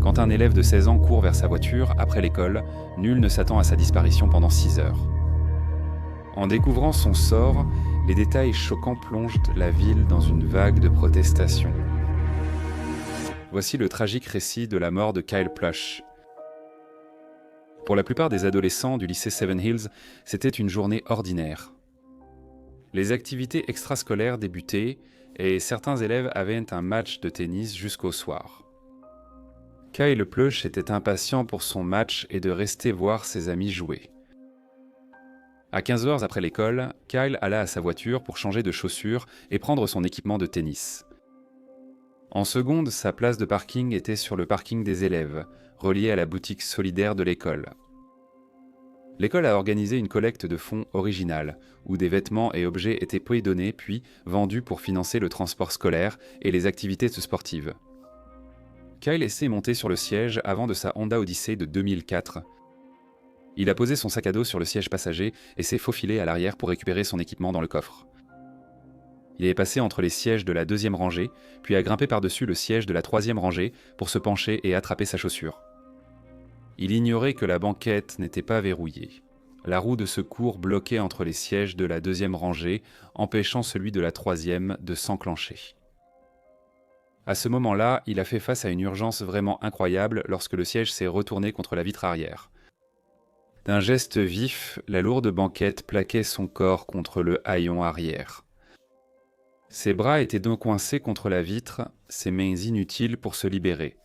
Quand un élève de 16 ans court vers sa voiture après l'école, nul ne s'attend à sa disparition pendant 6 heures. En découvrant son sort, les détails choquants plongent la ville dans une vague de protestations. Voici le tragique récit de la mort de Kyle Plush. Pour la plupart des adolescents du lycée Seven Hills, c'était une journée ordinaire. Les activités extrascolaires débutaient et certains élèves avaient un match de tennis jusqu'au soir. Kyle Plush était impatient pour son match et de rester voir ses amis jouer. À 15 heures après l'école, Kyle alla à sa voiture pour changer de chaussures et prendre son équipement de tennis. En seconde, sa place de parking était sur le parking des élèves, relié à la boutique solidaire de l'école. L'école a organisé une collecte de fonds originale, où des vêtements et objets étaient donnés puis vendus pour financer le transport scolaire et les activités sportives. Kyle essaie monter sur le siège avant de sa Honda Odyssey de 2004. Il a posé son sac à dos sur le siège passager et s'est faufilé à l'arrière pour récupérer son équipement dans le coffre. Il est passé entre les sièges de la 2e rangée, puis a grimpé par-dessus le siège de la 3e rangée pour se pencher et attraper sa chaussure. Il ignorait que la banquette n'était pas verrouillée. La roue de secours bloquait entre les sièges de la 2e rangée, empêchant celui de la 3e de s'enclencher. À ce moment-là, il a fait face à une urgence vraiment incroyable lorsque le siège s'est retourné contre la vitre arrière. D'un geste vif, la lourde banquette plaquait son corps contre le haillon arrière. Ses bras étaient donc coincés contre la vitre, ses mains inutiles pour se libérer.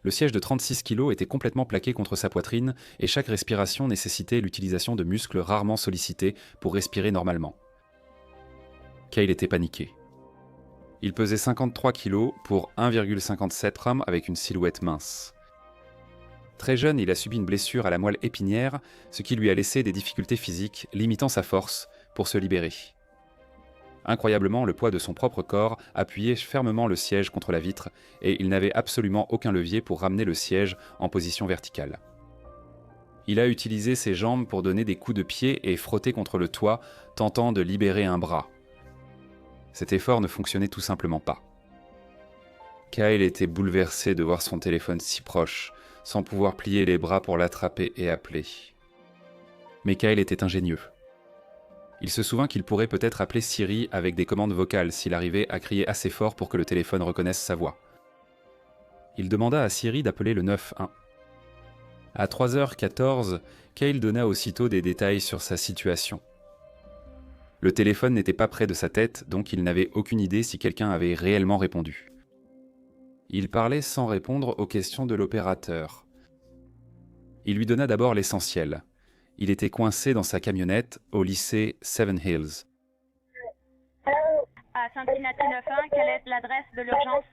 Le siège de 36 kg était complètement plaqué contre sa poitrine et chaque respiration nécessitait l'utilisation de muscles rarement sollicités pour respirer normalement. Kyle était paniqué. Il pesait 53 kg pour 1,57 g avec une silhouette mince. Très jeune, il a subi une blessure à la moelle épinière, ce qui lui a laissé des difficultés physiques, limitant sa force pour se libérer. Incroyablement, le poids de son propre corps appuyait fermement le siège contre la vitre et il n'avait absolument aucun levier pour ramener le siège en position verticale. Il a utilisé ses jambes pour donner des coups de pied et frotter contre le toit, tentant de libérer un bras. Cet effort ne fonctionnait tout simplement pas. Kyle était bouleversé de voir son téléphone si proche, sans pouvoir plier les bras pour l'attraper et appeler. Mais Kyle était ingénieux. Il se souvint qu'il pourrait peut-être appeler Siri avec des commandes vocales s'il arrivait à crier assez fort pour que le téléphone reconnaisse sa voix. Il demanda à Siri d'appeler le 911. À 3h14, Kyle donna aussitôt des détails sur sa situation. Le téléphone n'était pas près de sa tête, donc il n'avait aucune idée si quelqu'un avait réellement répondu. Il parlait sans répondre aux questions de l'opérateur. Il lui donna d'abord l'essentiel. Il était coincé dans sa camionnette au lycée Seven Hills. À Cincinnati 91, quelle est l'adresse de l'urgence?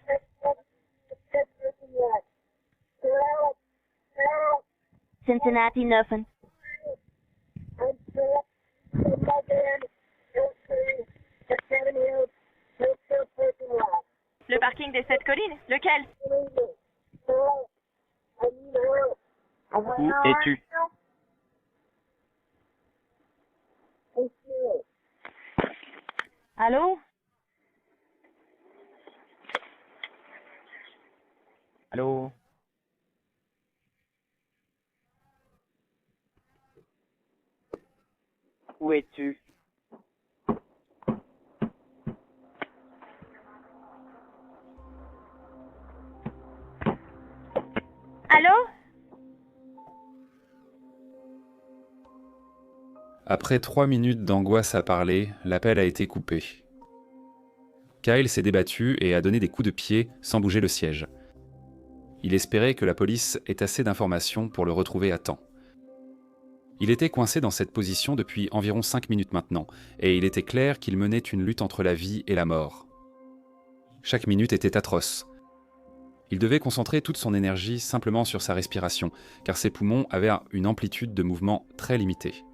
Cincinnati 91. Le parking des 7 collines? Lequel? Où es-tu? Allô? Allô? Où es-tu? Allô? Après 3 minutes d'angoisse à parler, l'appel a été coupé. Kyle s'est débattu et a donné des coups de pied sans bouger le siège. Il espérait que la police ait assez d'informations pour le retrouver à temps. Il était coincé dans cette position depuis environ 5 minutes maintenant, et il était clair qu'il menait une lutte entre la vie et la mort. Chaque minute était atroce. Il devait concentrer toute son énergie simplement sur sa respiration, car ses poumons avaient une amplitude de mouvement très limitée.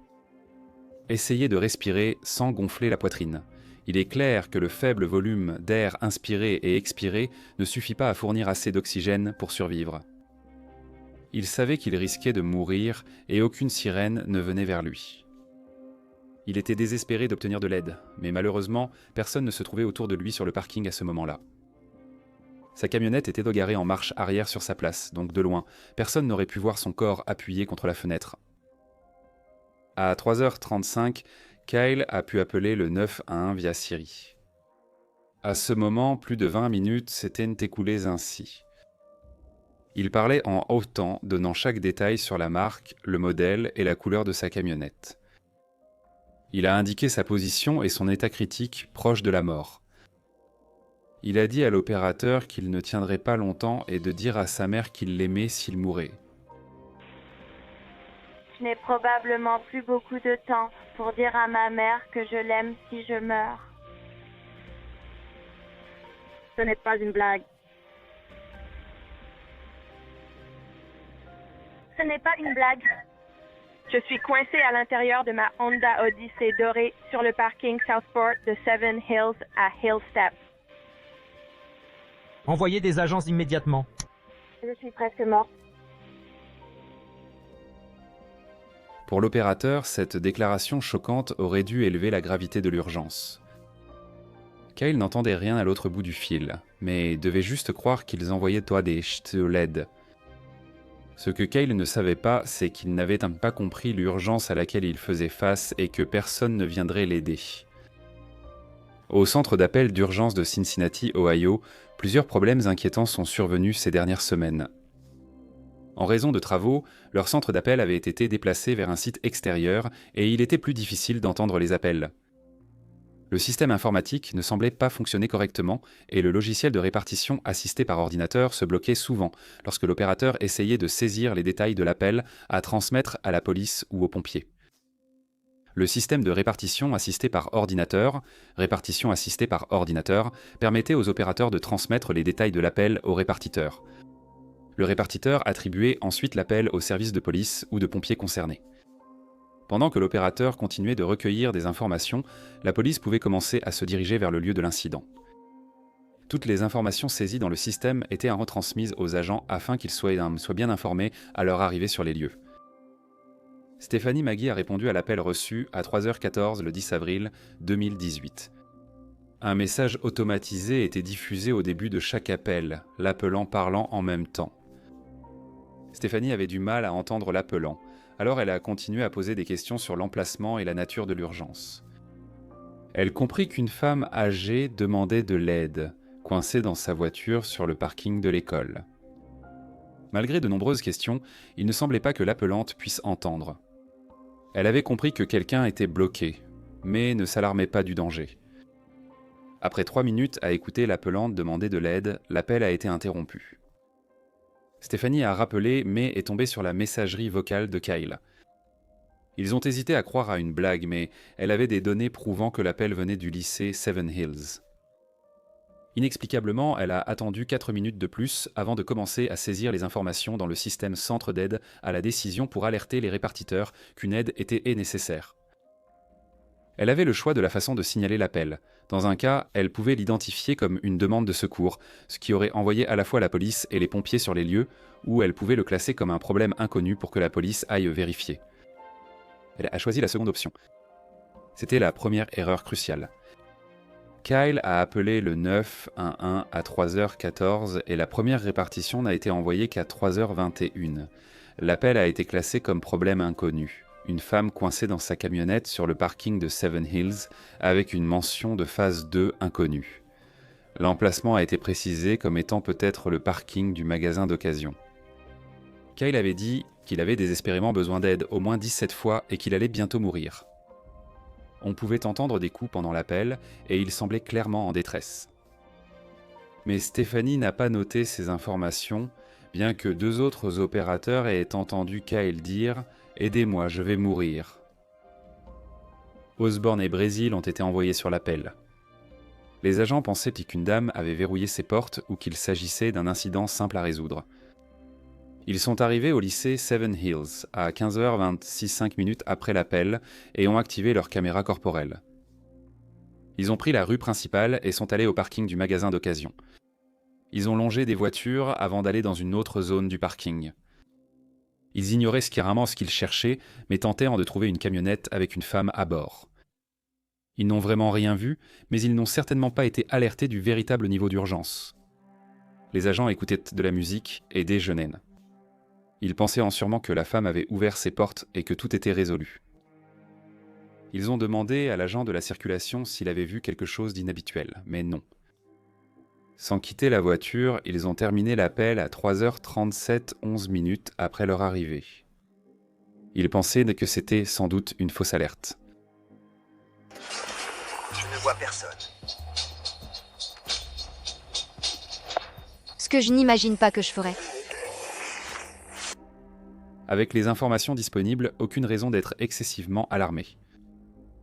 Essayez de respirer sans gonfler la poitrine. Il est clair que le faible volume d'air inspiré et expiré ne suffit pas à fournir assez d'oxygène pour survivre. Il savait qu'il risquait de mourir et aucune sirène ne venait vers lui. Il était désespéré d'obtenir de l'aide, mais malheureusement, personne ne se trouvait autour de lui sur le parking à ce moment-là. Sa camionnette était garée en marche arrière sur sa place, donc de loin. Personne n'aurait pu voir son corps appuyé contre la fenêtre. À 3h35, Kyle a pu appeler le 911 via Siri. À ce moment, plus de 20 minutes s'étaient écoulées ainsi. Il parlait en hautain, donnant chaque détail sur la marque, le modèle et la couleur de sa camionnette. Il a indiqué sa position et son état critique proche de la mort. Il a dit à l'opérateur qu'il ne tiendrait pas longtemps et de dire à sa mère qu'il l'aimait s'il mourait. Je n'ai probablement plus beaucoup de temps pour dire à ma mère que je l'aime si je meurs. Ce n'est pas une blague. Ce n'est pas une blague. Je suis coincée à l'intérieur de ma Honda Odyssey dorée sur le parking Southport de Seven Hills à Hillstep. Envoyez des agents immédiatement. Je suis presque morte. Pour l'opérateur, cette déclaration choquante aurait dû élever la gravité de l'urgence. Kyle n'entendait rien à l'autre bout du fil, mais devait juste croire qu'ils envoyaient toi des LED. Ce que Kyle ne savait pas, c'est qu'il n'avait pas compris l'urgence à laquelle il faisait face et que personne ne viendrait l'aider. Au centre d'appel d'urgence de Cincinnati, Ohio, plusieurs problèmes inquiétants sont survenus ces dernières semaines. En raison de travaux, leur centre d'appel avait été déplacé vers un site extérieur et il était plus difficile d'entendre les appels. Le système informatique ne semblait pas fonctionner correctement et le logiciel de répartition assisté par ordinateur se bloquait souvent lorsque l'opérateur essayait de saisir les détails de l'appel à transmettre à la police ou aux pompiers. Le système de répartition assisté par ordinateur, permettait aux opérateurs de transmettre les détails de l'appel au répartiteur. Le répartiteur attribuait ensuite l'appel au service de police ou de pompiers concernés. Pendant que l'opérateur continuait de recueillir des informations, la police pouvait commencer à se diriger vers le lieu de l'incident. Toutes les informations saisies dans le système étaient retransmises aux agents afin qu'ils soient bien informés à leur arrivée sur les lieux. Stephanie Maggie a répondu à l'appel reçu à 3h14 le 10 avril 2018. Un message automatisé était diffusé au début de chaque appel, l'appelant parlant en même temps. Stephanie avait du mal à entendre l'appelant, alors elle a continué à poser des questions sur l'emplacement et la nature de l'urgence. Elle comprit qu'une femme âgée demandait de l'aide, coincée dans sa voiture sur le parking de l'école. Malgré de nombreuses questions, il ne semblait pas que l'appelante puisse entendre. Elle avait compris que quelqu'un était bloqué, mais ne s'alarmait pas du danger. Après 3 minutes à écouter l'appelante demander de l'aide, l'appel a été interrompu. Stephanie a rappelé mais est tombée sur la messagerie vocale de Kyle. Ils ont hésité à croire à une blague, mais elle avait des données prouvant que l'appel venait du lycée Seven Hills. Inexplicablement, elle a attendu 4 minutes de plus avant de commencer à saisir les informations dans le système centre d'aide à la décision pour alerter les répartiteurs qu'une aide était nécessaire. Elle avait le choix de la façon de signaler l'appel. Dans un cas, elle pouvait l'identifier comme une demande de secours, ce qui aurait envoyé à la fois la police et les pompiers sur les lieux, ou elle pouvait le classer comme un problème inconnu pour que la police aille vérifier. Elle a choisi la seconde option. C'était la première erreur cruciale. Kyle a appelé le 911 à 3h14 et la première répartition n'a été envoyée qu'à 3h21. L'appel a été classé comme problème inconnu. Une femme coincée dans sa camionnette sur le parking de Seven Hills avec une mention de phase 2 inconnue. L'emplacement a été précisé comme étant peut-être le parking du magasin d'occasion. Kyle avait dit qu'il avait désespérément besoin d'aide au moins 17 fois et qu'il allait bientôt mourir. On pouvait entendre des coups pendant l'appel et il semblait clairement en détresse. Mais Stephanie n'a pas noté ces informations, bien que 2 autres opérateurs aient entendu Kyle dire « Aidez-moi, je vais mourir ». Osborne et Brésil ont été envoyés sur l'appel. Les agents pensaient qu'une dame avait verrouillé ses portes ou qu'il s'agissait d'un incident simple à résoudre. Ils sont arrivés au lycée Seven Hills à 15h26 après l'appel et ont activé leur caméra corporelle. Ils ont pris la rue principale et sont allés au parking du magasin d'occasion. Ils ont longé des voitures avant d'aller dans une autre zone du parking. Ils ignoraient sciemment ce qu'ils cherchaient, mais tentaient de trouver une camionnette avec une femme à bord. Ils n'ont vraiment rien vu, mais ils n'ont certainement pas été alertés du véritable niveau d'urgence. les agents écoutaient de la musique et déjeunaient. Ils pensaient sûrement que la femme avait ouvert ses portes et que tout était résolu. Ils ont demandé à l'agent de la circulation s'il avait vu quelque chose d'inhabituel, mais non. Sans quitter la voiture, ils ont terminé l'appel à 3h37 11 minutes après leur arrivée. Ils pensaient que c'était sans doute une fausse alerte. Je ne vois personne. Ce que je n'imagine pas que je ferais. Avec les informations disponibles, aucune raison d'être excessivement alarmé.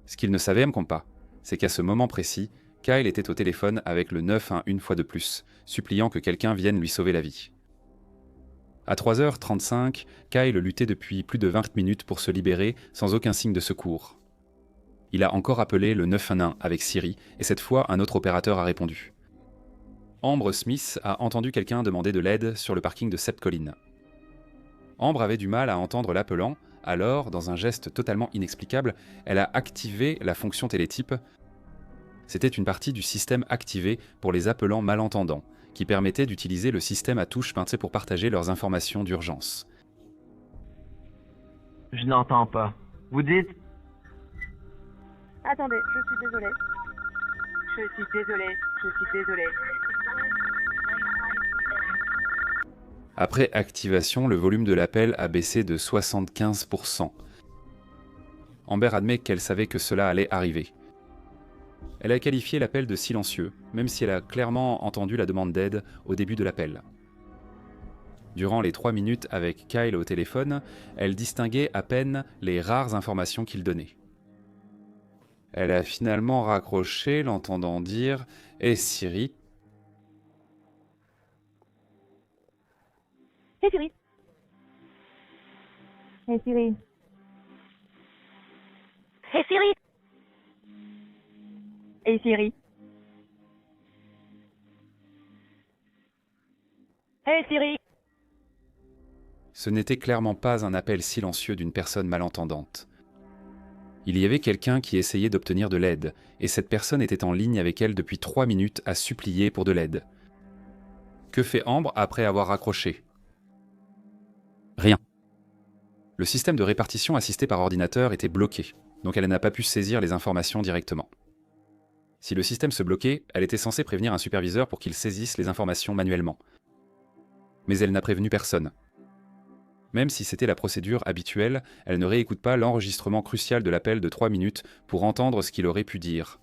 Ce qu'ils ne savaient même pas, c'est qu'à ce moment précis, Kyle était au téléphone avec le 911 une fois de plus, suppliant que quelqu'un vienne lui sauver la vie. À 3h35, Kyle luttait depuis plus de 20 minutes pour se libérer sans aucun signe de secours. Il a encore appelé le 911 avec Siri et cette fois un autre opérateur a répondu. Ambre Smith a entendu quelqu'un demander de l'aide sur le parking de Sept Collines. Ambre avait du mal à entendre l'appelant, alors, dans un geste totalement inexplicable, elle a activé la fonction télétype. C'était une partie du système activé pour les appelants malentendants, qui permettait d'utiliser le système à touches pincées pour partager leurs informations d'urgence. Je n'entends pas. Vous dites? Attendez, je suis désolée. Je suis désolée, je suis désolée. Après activation, le volume de l'appel a baissé de 75%. Amber admet qu'elle savait que cela allait arriver. Elle a qualifié l'appel de silencieux, même si elle a clairement entendu la demande d'aide au début de l'appel. Durant les 3 minutes avec Kyle au téléphone, elle distinguait à peine les rares informations qu'il donnait. Elle a finalement raccroché, l'entendant dire « Hey Siri ». Hey Siri. Hey Siri. Hey Siri. Hey Siri. Hey Siri. Ce n'était clairement pas un appel silencieux d'une personne malentendante. Il y avait quelqu'un qui essayait d'obtenir de l'aide, et cette personne était en ligne avec elle depuis 3 minutes à supplier pour de l'aide. Que fait Ambre après avoir raccroché ? Rien. Le système de répartition assisté par ordinateur était bloqué, donc elle n'a pas pu saisir les informations directement. Si le système se bloquait, elle était censée prévenir un superviseur pour qu'il saisisse les informations manuellement. Mais elle n'a prévenu personne. Même si c'était la procédure habituelle, elle ne réécoute pas l'enregistrement crucial de l'appel de 3 minutes pour entendre ce qu'il aurait pu dire.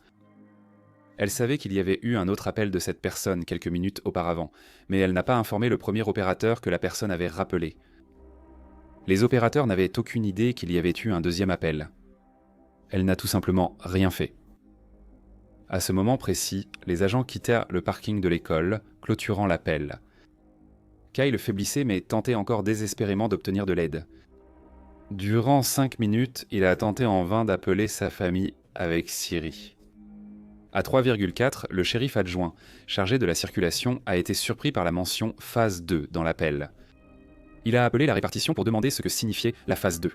Elle savait qu'il y avait eu un autre appel de cette personne quelques minutes auparavant, mais elle n'a pas informé le premier opérateur que la personne avait rappelé. Les opérateurs n'avaient aucune idée qu'il y avait eu un deuxième appel. Elle n'a tout simplement rien fait. À ce moment précis, les agents quittèrent le parking de l'école, clôturant l'appel. Kyle faiblissait mais tentait encore désespérément d'obtenir de l'aide. Durant 5 minutes, il a tenté en vain d'appeler sa famille avec Siri. À 3,4, le shérif adjoint, chargé de la circulation, a été surpris par la mention phase 2 dans l'appel. Il a appelé la répartition pour demander ce que signifiait la phase 2.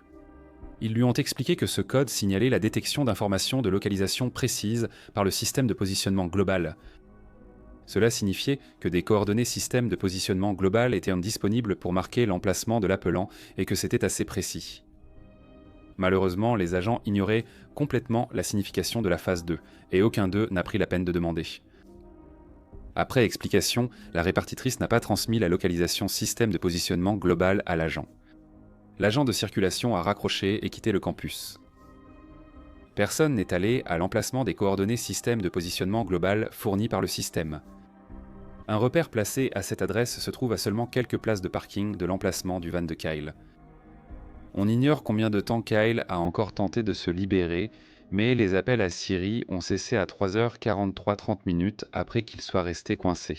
Ils lui ont expliqué que ce code signalait la détection d'informations de localisation précises par le système de positionnement global. Cela signifiait que des coordonnées système de positionnement global étaient disponibles pour marquer l'emplacement de l'appelant et que c'était assez précis. Malheureusement, les agents ignoraient complètement la signification de la phase 2 et aucun d'eux n'a pris la peine de demander. Après explication, la répartitrice n'a pas transmis la localisation système de positionnement global à l'agent. L'agent de circulation a raccroché et quitté le campus. Personne n'est allé à l'emplacement des coordonnées système de positionnement global fournies par le système. Un repère placé à cette adresse se trouve à seulement quelques places de parking de l'emplacement du van de Kyle. On ignore combien de temps Kyle a encore tenté de se libérer, mais les appels à Siri ont cessé à 3h43 après qu'il soit resté coincé.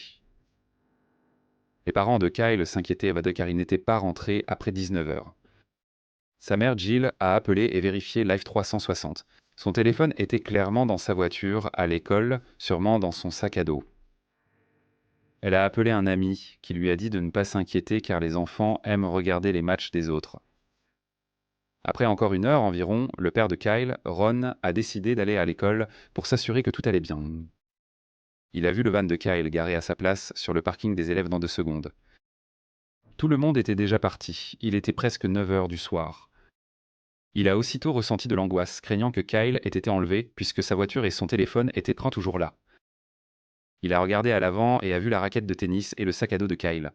Les parents de Kyle s'inquiétaient car il n'était pas rentré après 19h. Sa mère Jill a appelé et vérifié Live 360. Son téléphone était clairement dans sa voiture, à l'école, sûrement dans son sac à dos. Elle a appelé un ami qui lui a dit de ne pas s'inquiéter car les enfants aiment regarder les matchs des autres. Après encore 1 heure environ, le père de Kyle, Ron, a décidé d'aller à l'école pour s'assurer que tout allait bien. Il a vu le van de Kyle garé à sa place sur le parking des élèves dans 2 secondes. Tout le monde était déjà parti, il était presque 9 heures du soir. Il a aussitôt ressenti de l'angoisse, craignant que Kyle ait été enlevé, puisque sa voiture et son téléphone étaient toujours là. Il a regardé à l'avant et a vu la raquette de tennis et le sac à dos de Kyle.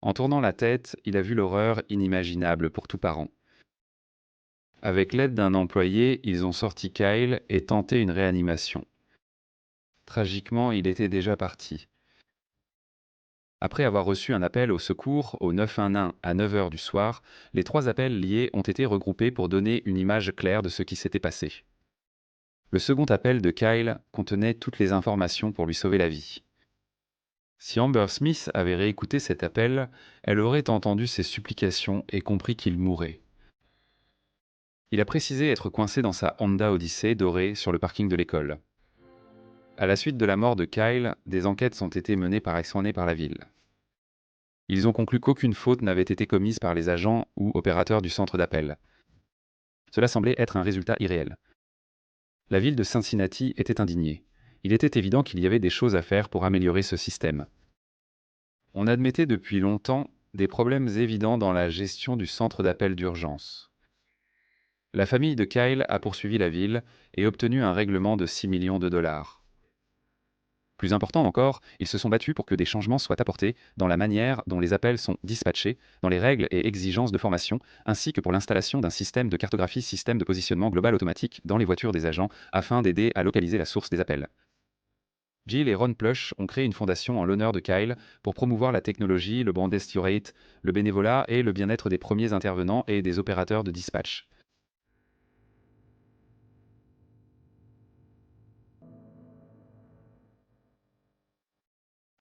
En tournant la tête, il a vu l'horreur inimaginable pour tout parent. Avec l'aide d'un employé, ils ont sorti Kyle et tenté une réanimation. Tragiquement, il était déjà parti. Après avoir reçu un appel au secours au 911 à 9 heures du soir, les 3 appels liés ont été regroupés pour donner une image claire de ce qui s'était passé. Le second appel de Kyle contenait toutes les informations pour lui sauver la vie. Si Amber Smith avait réécouté cet appel, elle aurait entendu ses supplications et compris qu'il mourait. Il a précisé être coincé dans sa Honda Odyssey dorée sur le parking de l'école. À la suite de la mort de Kyle, des enquêtes ont été menées par la ville. Ils ont conclu qu'aucune faute n'avait été commise par les agents ou opérateurs du centre d'appel. Cela semblait être un résultat irréel. La ville de Cincinnati était indignée. Il était évident qu'il y avait des choses à faire pour améliorer ce système. On admettait depuis longtemps des problèmes évidents dans la gestion du centre d'appel d'urgence. La famille de Kyle a poursuivi la ville et obtenu un règlement de 6 millions de dollars. Plus important encore, ils se sont battus pour que des changements soient apportés dans la manière dont les appels sont dispatchés, dans les règles et exigences de formation, ainsi que pour l'installation d'un système de cartographie système de positionnement global automatique dans les voitures des agents, afin d'aider à localiser la source des appels. Jill et Ron Plush ont créé une fondation en l'honneur de Kyle pour promouvoir la technologie, le brandesturate, le bénévolat et le bien-être des premiers intervenants et des opérateurs de dispatch.